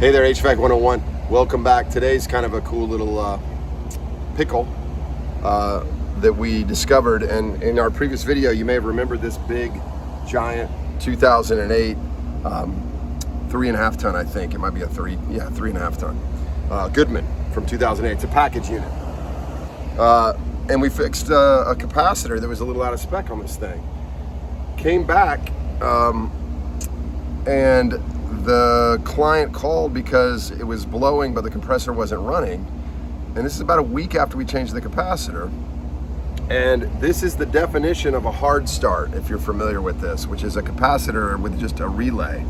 Hey there, HVAC 101. Welcome back. Today's kind of a cool little pickle that we discovered. And in our previous video, you may have remembered this big, giant 2008 3.5 ton, I think. It might be a 3.5 ton. Goodman from 2008. It's a package unit. And we fixed a capacitor that was a little out of spec on this thing. Came back and the client called because it was blowing but the compressor wasn't running, and this is about a week after we changed the capacitor. And this is the definition of a hard start, if you're familiar with this, which is a capacitor with just a relay.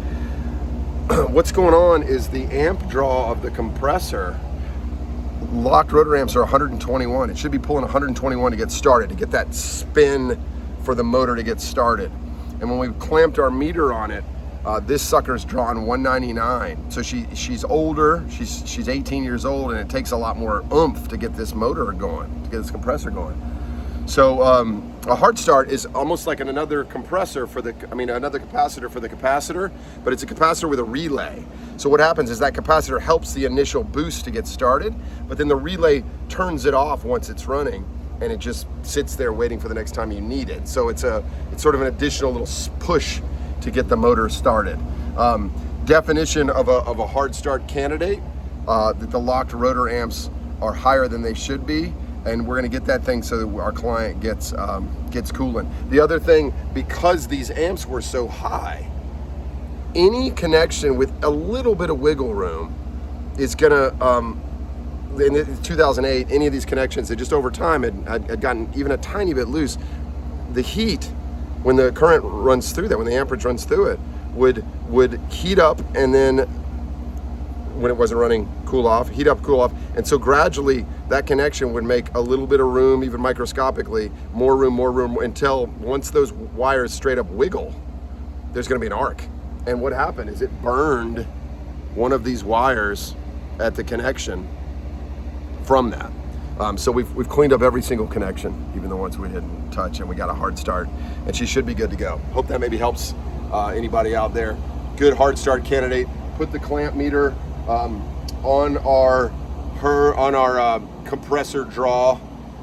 What's going on is the amp draw of the compressor, locked rotor amps are 121. It should be pulling 121 to get started, to get that spin for the motor to get started. And when we clamped our meter on it, this sucker's drawn 199. So she's older, she's 18 years old, and it takes a lot more oomph to get this motor going, to get this compressor going. So a hard start is almost like another compressor for another capacitor for the capacitor, but it's a capacitor with a relay. So what happens is that capacitor helps the initial boost to get started, but then the relay turns it off once it's running, and it just sits there waiting for the next time you need it. So it's sort of an additional little push to get the motor started. Definition of a hard start candidate, that the locked rotor amps are higher than they should be, and we're gonna get that thing so that our client gets cooling. The other thing, because these amps were so high, any connection with a little bit of wiggle room is gonna, in 2008, any of these connections that just over time had gotten even a tiny bit loose, the heat, when the current runs through that, when the amperage runs through it, would heat up, and then when it wasn't running, cool off, heat up, cool off. And so gradually that connection would make a little bit of room, even microscopically, more room, until once those wires straight up wiggle, there's gonna be an arc. And what happened is it burned one of these wires at the connection from that. So we've cleaned up every single connection, even the ones we didn't touch, and we got a hard start, and she should be good to go. Hope that maybe helps anybody out there. Good hard start candidate. Put the clamp meter on our compressor draw,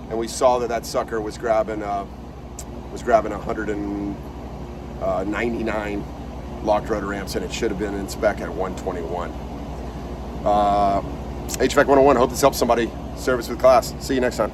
and we saw that sucker was grabbing 199 locked rotor amps, and it should have been in spec at 121. HVAC 101. Hope this helps somebody. Service with class. See you next time.